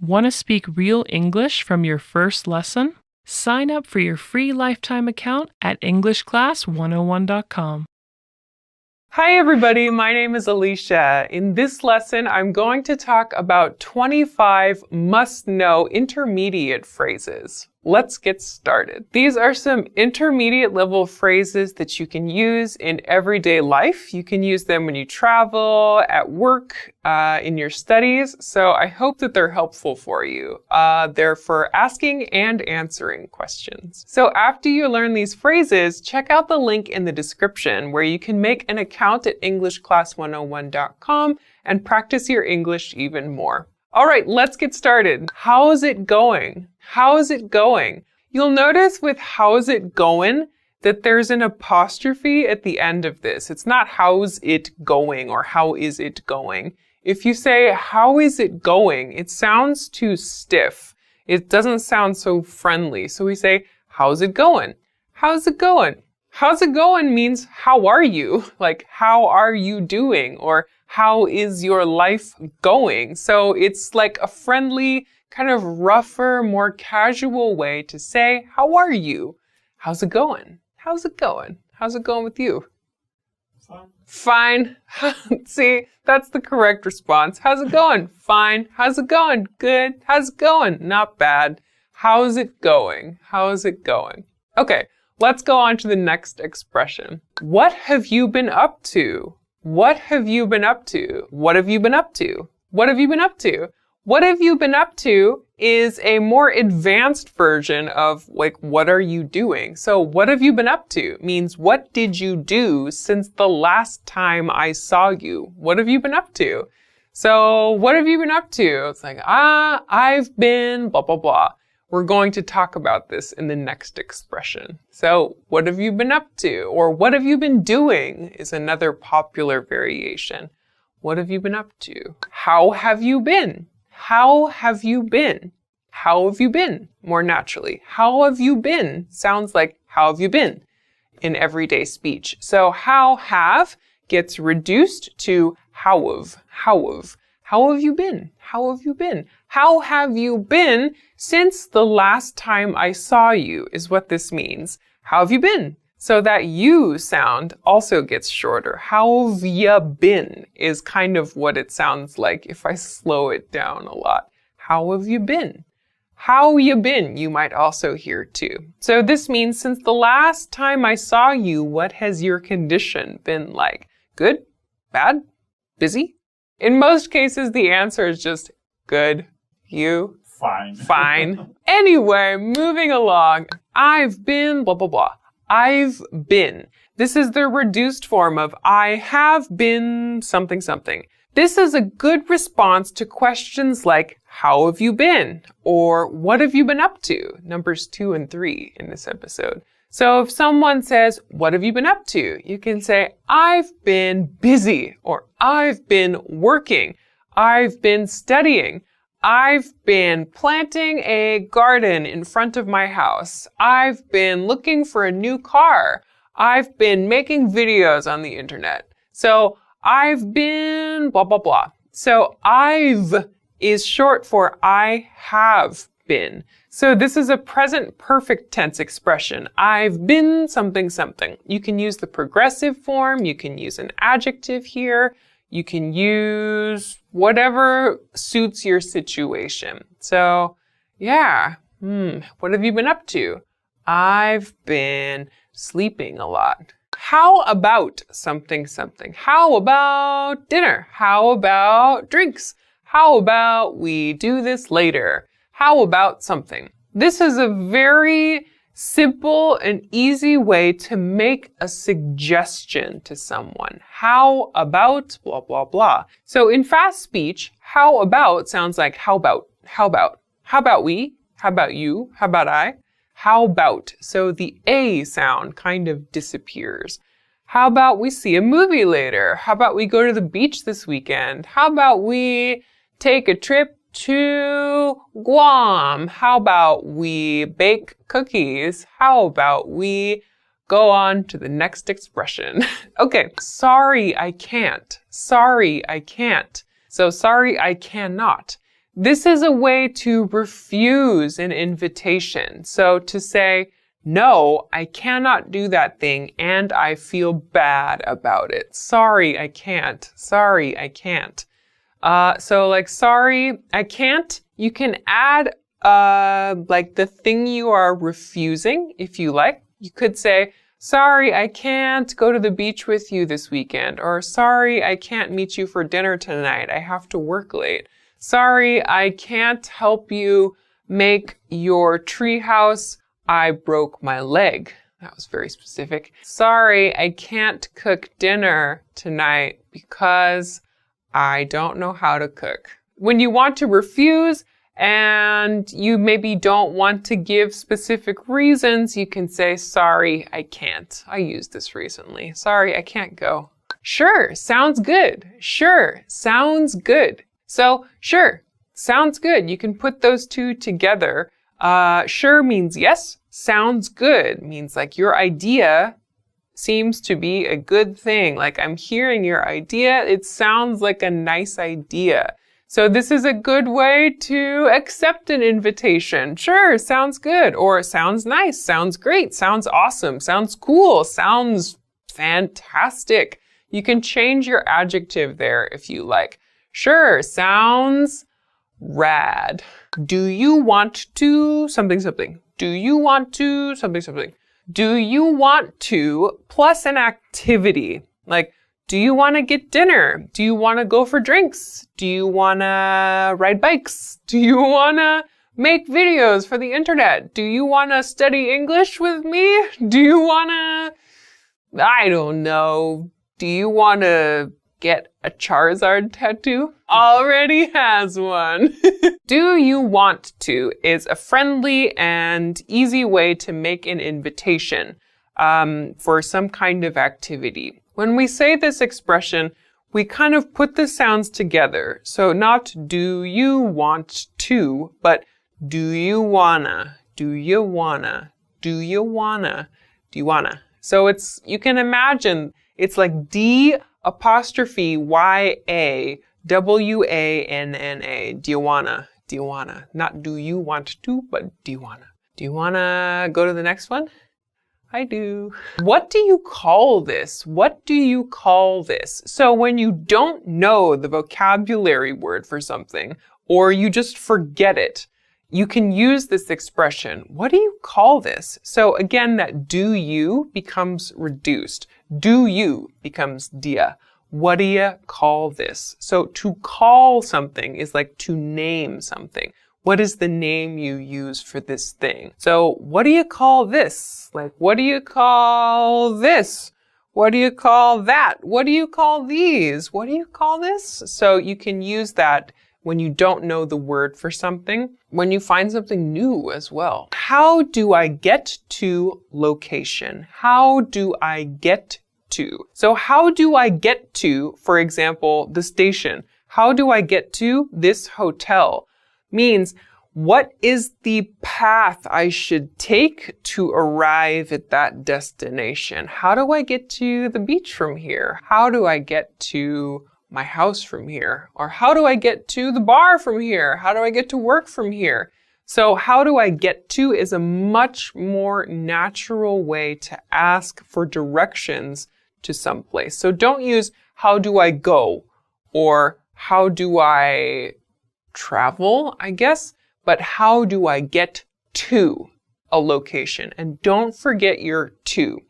Want to speak real English from your first lesson? Sign up for your free lifetime account at EnglishClass101.com. Hi everybody, my name is Alicia. In this lesson, I'm going to talk about 25 must-know intermediate phrases. Let's get started. These are some intermediate level phrases that you can use in everyday life. You can use them when you travel, at work, in your studies. So I hope that they're helpful for you. They're for asking and answering questions. So after you learn these phrases, check out the link in the description where you can make an account at EnglishClass101.com and practice your English even more. All right, let's get started. How's it going? How's it going? You'll notice with how's it going that there's an apostrophe at the end of this. It's not how's it going or how is it going. If you say how is it going, it sounds too stiff. It doesn't sound so friendly. So we say how's it going? How's it going? How's it going means how are you? Like how are you doing? Or how is your life going? So it's like a friendly, kind of rougher, more casual way to say, how are you? How's it going? How's it going? How's it going with you? Fine. Fine. See, that's the correct response. How's it going? Fine. How's it going? Good. How's it going? Not bad. How's it going? How's it going? Okay, let's go on to the next expression. What have you been up to? What have you been up to? What have you been up to? What have you been up to? What have you been up to is a more advanced version of like, what are you doing? So what have you been up to means what did you do since the last time I saw you? What have you been up to? So what have you been up to? It's like, I've been blah, blah, blah. We're going to talk about this in the next expression. So what have you been up to? Or what have you been doing is another popular variation. What have you been up to? How have you been? How have you been? How have you been? More naturally. How have you been sounds like how have you been in everyday speech. So how have gets reduced to how of. How have you been? How have you been? How have you been since the last time I saw you is what this means. How have you been? So that you sound also gets shorter. How have ya been is kind of what it sounds like if I slow it down a lot. How have you been? How you been, you might also hear too. So this means since the last time I saw you, what has your condition been like? Good? Bad? Busy? In most cases, the answer is just good. You? Fine. Fine. Anyway, moving along. I've been blah, blah, blah. I've been. This is the reduced form of I have been something, something. This is a good response to questions like, how have you been? Or what have you been up to? Numbers 2 and 3 in this episode. So if someone says, what have you been up to? You can say, I've been busy, or I've been working. I've been studying. I've been planting a garden in front of my house. I've been looking for a new car. I've been making videos on the internet. So I've been blah, blah, blah. So I've is short for I have been. So this is a present perfect tense expression. I've been something, something. You can use the progressive form. You can use an adjective here. You can use whatever suits your situation. So, yeah. What have you been up to? I've been sleeping a lot. How about something, something? How about dinner? How about drinks? How about we do this later? How about something? This is a very simple and easy way to make a suggestion to someone. How about blah, blah, blah. So in fast speech, how about sounds like how about, how about. How about we? How about you? How about I? How about? So the A sound kind of disappears. How about we see a movie later? How about we go to the beach this weekend? How about we take a trip to Guam? How about we bake cookies? How about we go on to the next expression? Okay, sorry, I can't. Sorry, I can't. So sorry, I cannot. This is a way to refuse an invitation. So to say, no, I cannot do that thing and I feel bad about it. Sorry, I can't. Sorry, I can't. So like, sorry, I can't. You can add like the thing you are refusing if you like. You could say, sorry, I can't go to the beach with you this weekend. Or sorry, I can't meet you for dinner tonight. I have to work late. Sorry, I can't help you make your treehouse. I broke my leg. That was very specific. Sorry, I can't cook dinner tonight because I don't know how to cook. When you want to refuse and you maybe don't want to give specific reasons, you can say, sorry, I can't. I used this recently. Sorry, I can't go. Sure, sounds good. Sure, sounds good. So, sure, sounds good. You can put those two together. Sure means yes. Sounds good means like your idea seems to be a good thing. Like I'm hearing your idea. It sounds like a nice idea. So this is a good way to accept an invitation. Sure, sounds good. Or sounds nice, sounds great, sounds awesome, sounds cool, sounds fantastic. You can change your adjective there if you like. Sure, sounds rad. Do you want to something something? Do you want to something something? Do you want to plus an activity? Like, do you want to get dinner? Do you want to go for drinks? Do you want to ride bikes? Do you want to make videos for the internet? Do you want to study English with me? Do you want to, I don't know, do you want to get a Charizard tattoo? Already has one. Do you want to is a friendly and easy way to make an invitation for some kind of activity. When we say this expression, we kind of put the sounds together. So not do you want to, but do you wanna, do you wanna, do you wanna, do you wanna. So it's, you can imagine it's like D apostrophe Y-A W-A-N-N-A. Do you wanna? Do you wanna? Not do you want to, but do you wanna? Do you wanna go to the next one? I do. What do you call this? What do you call this? So when you don't know the vocabulary word for something, or you just forget it, you can use this expression. What do you call this? So again, that do you becomes reduced. Do you becomes dia. What do you call this? So to call something is like to name something. What is the name you use for this thing? So what do you call this? Like, what do you call this? What do you call that? What do you call these? What do you call this? So you can use that when you don't know the word for something, when you find something new as well. How do I get to location? How do I get to? So how do I get to, for example, the station? How do I get to this hotel? Means what is the path I should take to arrive at that destination? How do I get to the beach from here? How do I get to my house from here? Or how do I get to the bar from here? How do I get to work from here? So how do I get to is a much more natural way to ask for directions to someplace. So don't use how do I go or how do I travel, I guess, but how do I get to a location? And don't forget your to.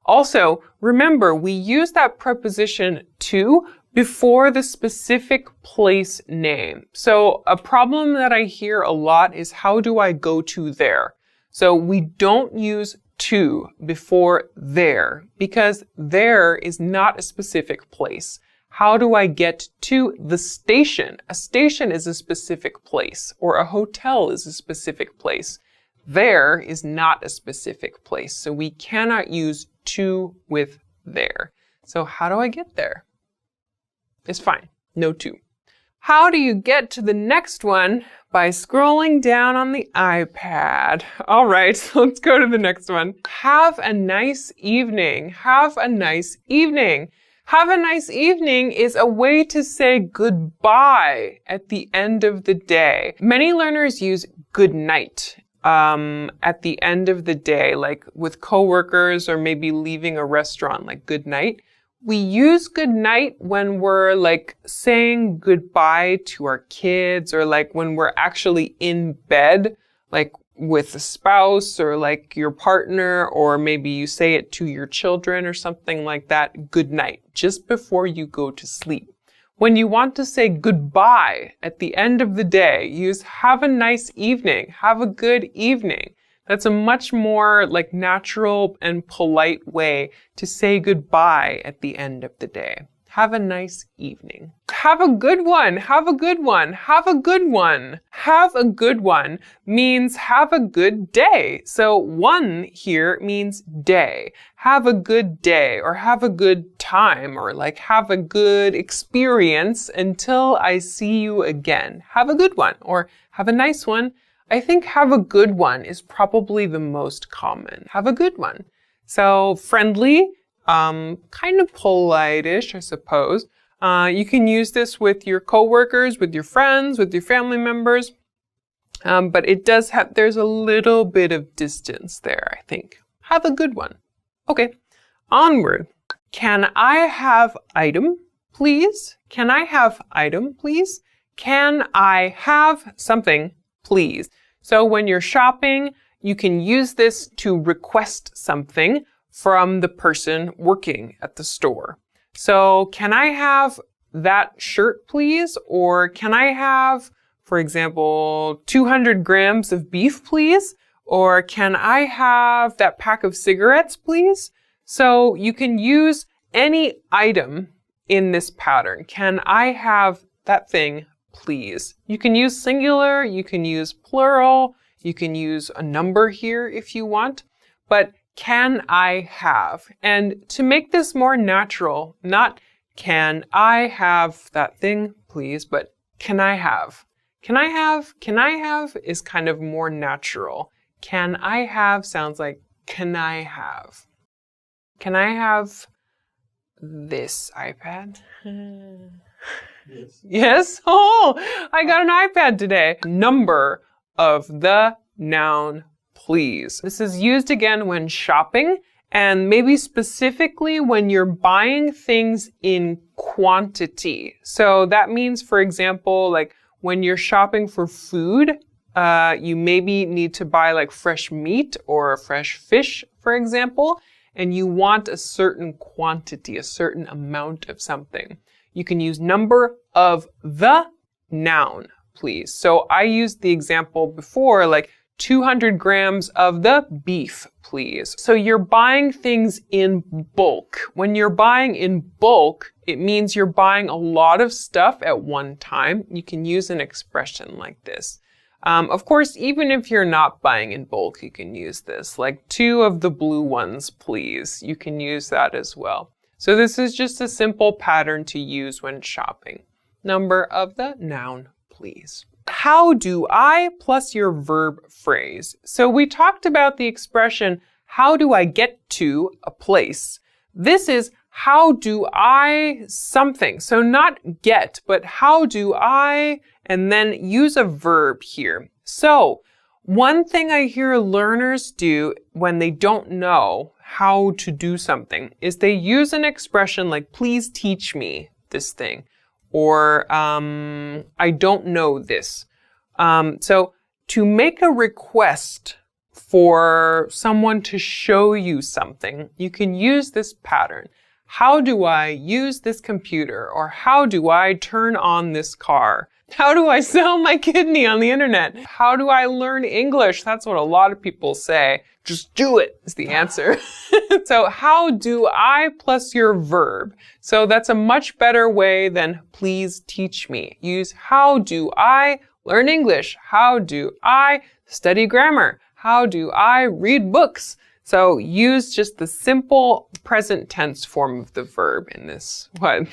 Also, remember, we use that preposition to before the specific place name. So a problem that I hear a lot is how do I go to there? So we don't use to before there because there is not a specific place. How do I get to the station? A station is a specific place, or a hotel is a specific place. There is not a specific place, so we cannot use to with there. So how do I get there? It's fine, no to. How do you get to the next one? By scrolling down on the iPad. All right, so let's go to the next one. Have a nice evening. Have a nice evening. Have a nice evening is a way to say goodbye at the end of the day. Many learners use good night at the end of the day, like with coworkers or maybe leaving a restaurant, like good night. We use good night when we're like saying goodbye to our kids or like when we're actually in bed, like with a spouse or like your partner, or maybe you say it to your children or something like that. Good night, just before you go to sleep. When you want to say goodbye at the end of the day, use have a nice evening, have a good evening. That's a much more like natural and polite way to say goodbye at the end of the day. Have a nice evening. Have a good one. Have a good one. Have a good one. Have a good one means have a good day. So one here means day. Have a good day or have a good time or like have a good experience until I see you again. Have a good one or have a nice one. I think have a good one is probably the most common. Have a good one. So friendly, kind of polite-ish, I suppose. You can use this with your coworkers, with your friends, with your family members. But it does have, there's a little bit of distance there, I think. Have a good one. Okay, onward. Can I have item, please? Can I have item, please? Can I have something, please? So when you're shopping, you can use this to request something from the person working at the store. So can I have that shirt, please? Or can I have, for example, 200 grams of beef, please? Or can I have that pack of cigarettes, please? So you can use any item in this pattern. Can I have that thing, please? You can use singular, you can use plural, you can use a number here if you want, but can I have? And to make this more natural, not can I have that thing, please, but can I have? Can I have? Can I have is kind of more natural. Can I have sounds like can I have? Can I have this iPad? Yes. Yes? Oh, I got an iPad today. Number of the noun please. This is used again when shopping and maybe specifically when you're buying things in quantity. So that means, for example, like when you're shopping for food, you maybe need to buy like fresh meat or fresh fish, for example, and you want a certain quantity, a certain amount of something. You can use number of the noun, please. So I used the example before, like 200 grams of the beef, please. So you're buying things in bulk. When you're buying in bulk, it means you're buying a lot of stuff at one time. You can use an expression like this. Of course, even if you're not buying in bulk, you can use this. Like 2 of the blue ones, please. You can use that as well. So this is just a simple pattern to use when shopping. Number of the noun, please. How do I plus your verb phrase. So we talked about the expression, how do I get to a place? This is how do I something. So not get, but how do I, and then use a verb here. So one thing I hear learners do when they don't know how to do something is they use an expression like, please teach me this thing. Or I don't know this. So to make a request for someone to show you something, you can use this pattern. How do I use this computer? Or how do I turn on this car? How do I sell my kidney on the internet? How do I learn English? That's what a lot of people say. Just do it is the answer. So how do I plus your verb. So that's a much better way than please teach me. Use how do I learn English? How do I study grammar? How do I read books? So use just the simple present tense form of the verb in this one.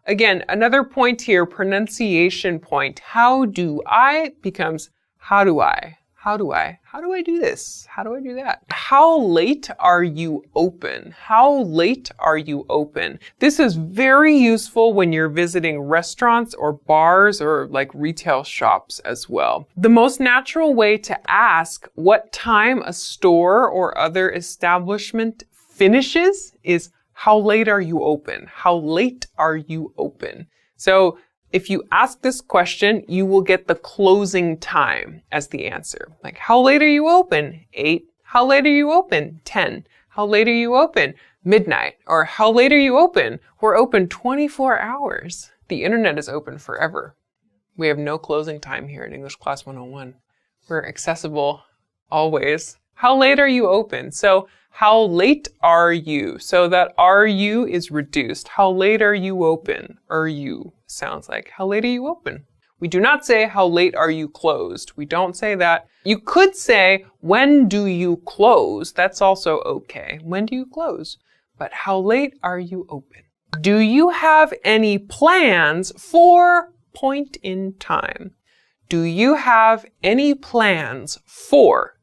Again, another point here, pronunciation point. How do I becomes how do I? How do I do this? How do I do that? How late are you open? How late are you open? This is very useful when you're visiting restaurants or bars or like retail shops as well. The most natural way to ask what time a store or other establishment finishes is how late are you open? How late are you open? So if you ask this question, you will get the closing time as the answer. Like, how late are you open? 8. How late are you open? 10. How late are you open? Midnight. Or how late are you open? We're open 24 hours. The internet is open forever. We have no closing time here at English Class 101. We're accessible always. How late are you open? So, how late are you? So that are you is reduced. How late are you open? Are you sounds like how late are you open? We do not say how late are you closed. We don't say that. You could say when do you close? That's also okay. When do you close? But how late are you open? Do you have any plans for point in time? Do you have any plans for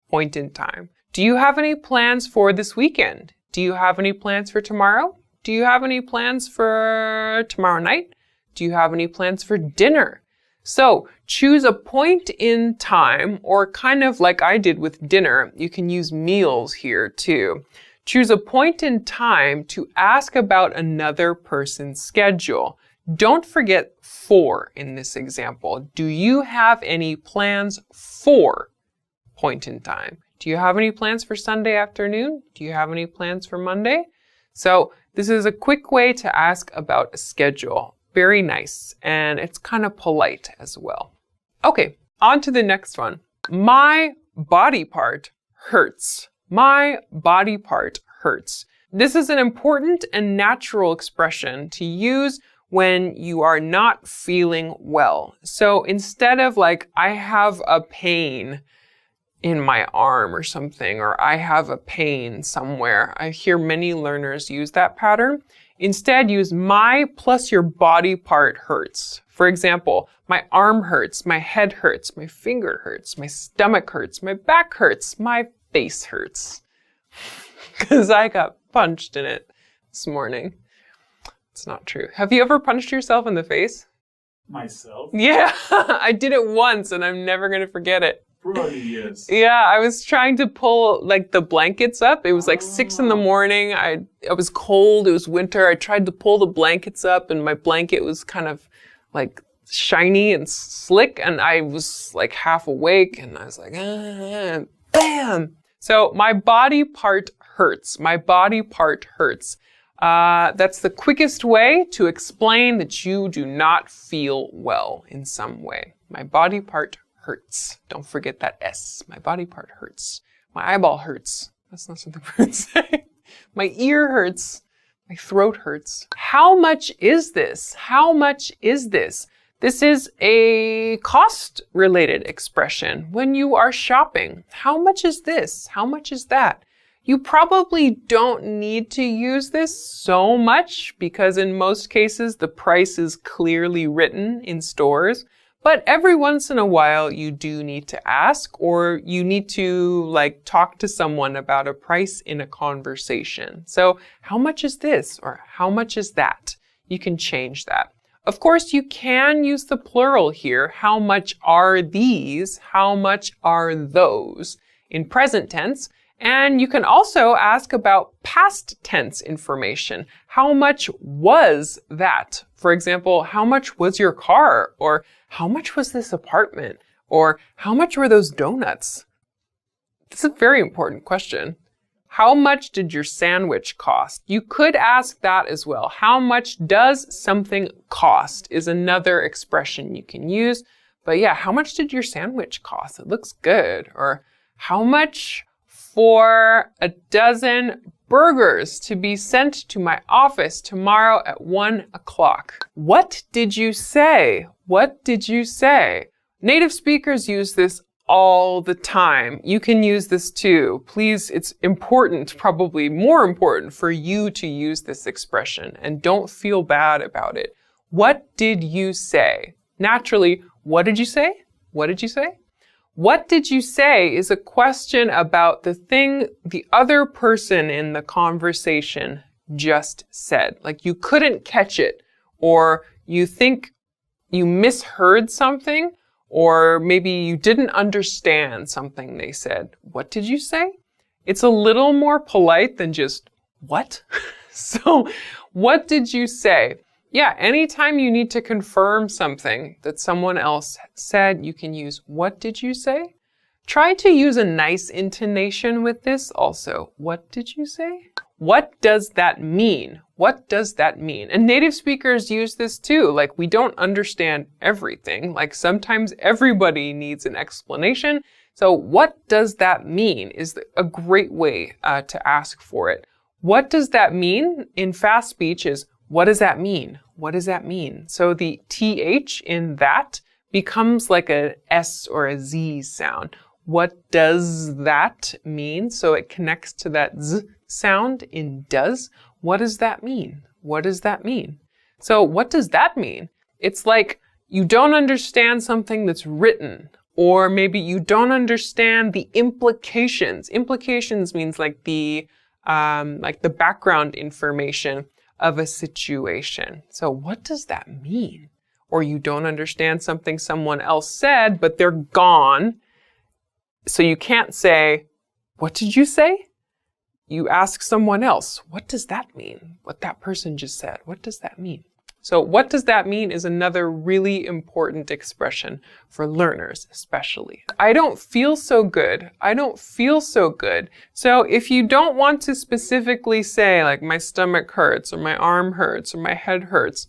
point in time? Do you have any plans for this weekend? Do you have any plans for tomorrow? Do you have any plans for tomorrow night? Do you have any plans for dinner? So choose a point in time, or kind of like I did with dinner. You can use meals here too. Choose a point in time to ask about another person's schedule. Don't forget for in this example. Do you have any plans for point in time? Do you have any plans for Sunday afternoon? Do you have any plans for Monday? So this is a quick way to ask about a schedule. Very nice. And it's kind of polite as well. Okay, on to the next one. My body part hurts. My body part hurts. This is an important and natural expression to use when you are not feeling well. So instead of like, I have a pain in my arm or something, or I have a pain somewhere. I hear many learners use that pattern. Instead, use my plus your body part hurts. For example, my arm hurts, my head hurts, my finger hurts, my stomach hurts, my back hurts, my face hurts. Because I got punched in it this morning. It's not true. Have you ever punched yourself in the face? Myself? Yeah, I did it once and I'm never going to forget it. Probably yes. Yeah, I was trying to pull like the blankets up. It was like 6 in the morning. It was cold. It was winter. I tried to pull the blankets up and my blanket was kind of like shiny and slick. And I was like half awake and I was like, bam. So my body part hurts. My body part hurts. That's the quickest way to explain that you do not feel well in some way. My body part hurts. Don't forget that S. My body part hurts. My eyeball hurts. That's not something birds say. My ear hurts. My throat hurts. How much is this? How much is this? This is a cost-related expression when you are shopping. How much is this? How much is that? You probably don't need to use this so much because in most cases the price is clearly written in stores. But every once in a while, you do need to ask, or you need to like talk to someone about a price in a conversation. So how much is this? Or how much is that? You can change that. Of course, you can use the plural here. How much are these? How much are those? In present tense. And you can also ask about past tense information. How much was that? For example, how much was your car? Or how much was this apartment? Or how much were those donuts? This is a very important question. How much did your sandwich cost? You could ask that as well. How much does something cost is another expression you can use. But yeah, how much did your sandwich cost? It looks good. Or how much for a dozen burgers to be sent to my office tomorrow at 1 o'clock. What did you say? What did you say? Native speakers use this all the time. You can use this too. Please, it's important, probably more important for you to use this expression and don't feel bad about it. What did you say? Naturally, what did you say? What did you say? What did you say is a question about the thing the other person in the conversation just said. Like you couldn't catch it, or you think you misheard something, or maybe you didn't understand something they said. What did you say? It's a little more polite than just, what? So, what did you say? Yeah, anytime you need to confirm something that someone else said, you can use, what did you say? Try to use a nice intonation with this also. What did you say? What does that mean? What does that mean? And native speakers use this too. Like, we don't understand everything. Like, sometimes everybody needs an explanation. So, what does that mean is a great way to ask for it. What does that mean in fast speech is, what does that mean? What does that mean? So the TH in that becomes like a S or a Z sound. What does that mean? So it connects to that Z sound in does. What does that mean? What does that mean? So what does that mean? It's like you don't understand something that's written, or maybe you don't understand the implications. Implications means like the background information of a situation. So what does that mean? Or you don't understand something someone else said, but they're gone. So you can't say, what did you say? You ask someone else, what does that mean? What that person just said, what does that mean? So what does that mean is another really important expression for learners, especially. I don't feel so good. I don't feel so good. So if you don't want to specifically say like my stomach hurts or my arm hurts or my head hurts,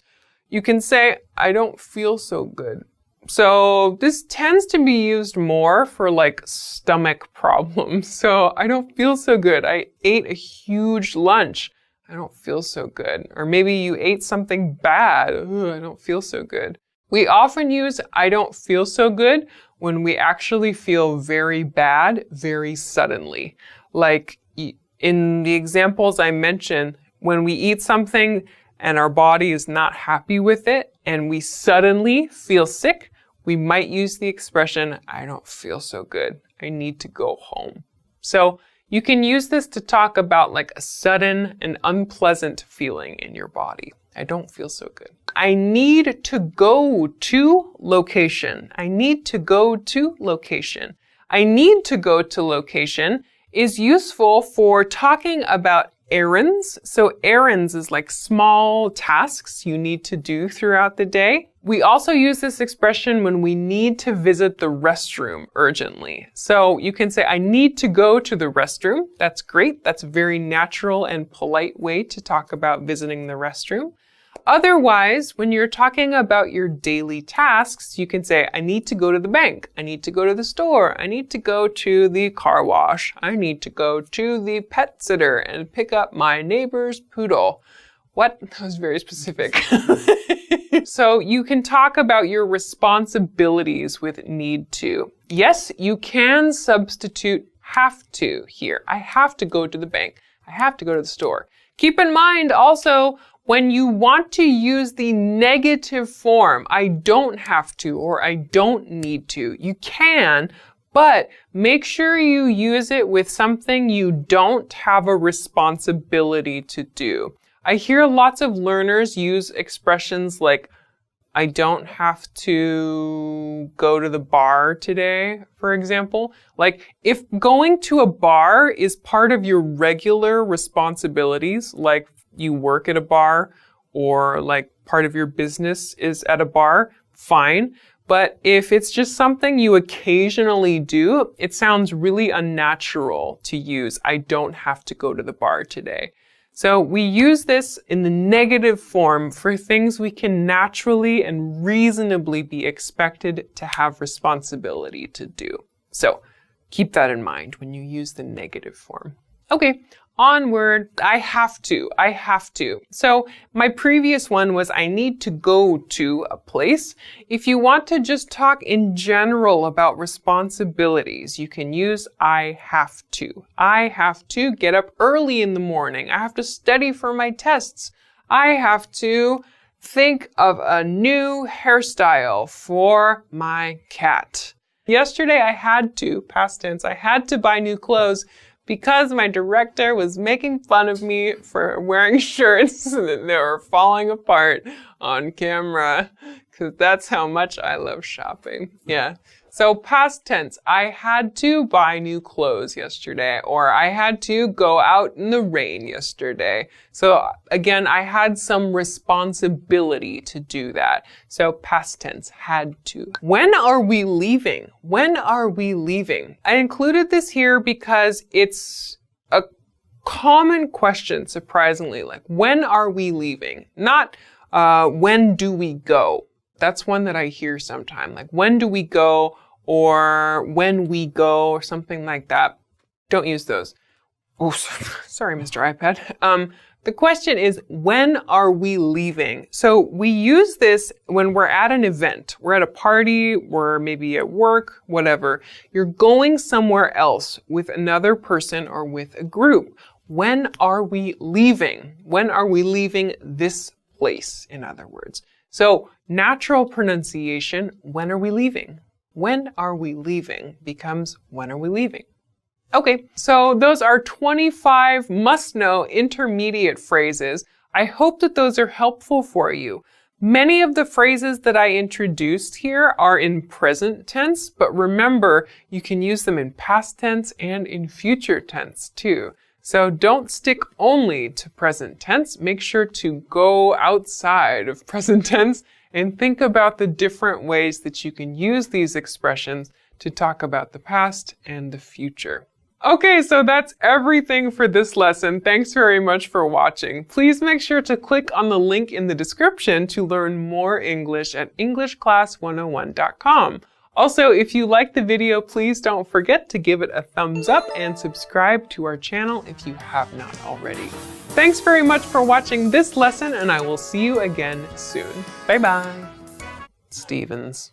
you can say I don't feel so good. So this tends to be used more for like stomach problems. So I don't feel so good. I ate a huge lunch. I don't feel so good. Or maybe you ate something bad. Ugh, I don't feel so good. We often use I don't feel so good when we actually feel very bad very suddenly. Like in the examples I mentioned, when we eat something and our body is not happy with it and we suddenly feel sick, we might use the expression, I don't feel so good. I need to go home. So you can use this to talk about like a sudden and unpleasant feeling in your body. I don't feel so good. I need to go to location. I need to go to location. I need to go to location is useful for talking about errands. So errands is like small tasks you need to do throughout the day. We also use this expression when we need to visit the restroom urgently. So you can say, I need to go to the restroom. That's great. That's a very natural and polite way to talk about visiting the restroom. Otherwise, when you're talking about your daily tasks, you can say, I need to go to the bank. I need to go to the store. I need to go to the car wash. I need to go to the pet sitter and pick up my neighbor's poodle. What? That was very specific. So you can talk about your responsibilities with need to. Yes, you can substitute have to here. I have to go to the bank. I have to go to the store. Keep in mind also, when you want to use the negative form, I don't have to or I don't need to, you can, but make sure you use it with something you don't have a responsibility to do. I hear lots of learners use expressions like, I don't have to go to the bar today, for example. Like, if going to a bar is part of your regular responsibilities, like you work at a bar or like part of your business is at a bar, fine. But if it's just something you occasionally do, it sounds really unnatural to use, I don't have to go to the bar today. So we use this in the negative form for things we can naturally and reasonably be expected to have responsibility to do. So keep that in mind when you use the negative form. Okay, onward. I have to. So my previous one was I need to go to a place. If you want to just talk in general about responsibilities, you can use I have to. I have to get up early in the morning. I have to study for my tests. I have to think of a new hairstyle for my cat. Yesterday I had to, past tense, I had to buy new clothes because my director was making fun of me for wearing shirts that they were falling apart on camera. Because that's how much I love shopping. Yeah. So past tense, I had to buy new clothes yesterday, or I had to go out in the rain yesterday. So again, I had some responsibility to do that. So past tense, had to. When are we leaving? When are we leaving? I included this here because it's a common question, surprisingly. Like, when are we leaving? Not, when do we go? That's one that I hear sometime. Like, when do we go? Or when we go, or something like that. Don't use those. Oh, sorry, Mr. iPad. The question is, when are we leaving? So we use this when we're at an event. We're at a party, we're maybe at work, whatever. You're going somewhere else with another person or with a group. When are we leaving? When are we leaving this place, in other words? So natural pronunciation, when are we leaving? When are we leaving becomes when are we leaving? Okay, so those are 25 must-know intermediate phrases. I hope that those are helpful for you. Many of the phrases that I introduced here are in present tense, but remember, you can use them in past tense and in future tense too. So don't stick only to present tense. Make sure to go outside of present tense and think about the different ways that you can use these expressions to talk about the past and the future. Okay, so that's everything for this lesson. Thanks very much for watching. Please make sure to click on the link in the description to learn more English at EnglishClass101.com. Also, if you liked the video, please don't forget to give it a thumbs up and subscribe to our channel if you have not already. Thanks very much for watching this lesson, and I will see you again soon. Bye-bye. Stevens.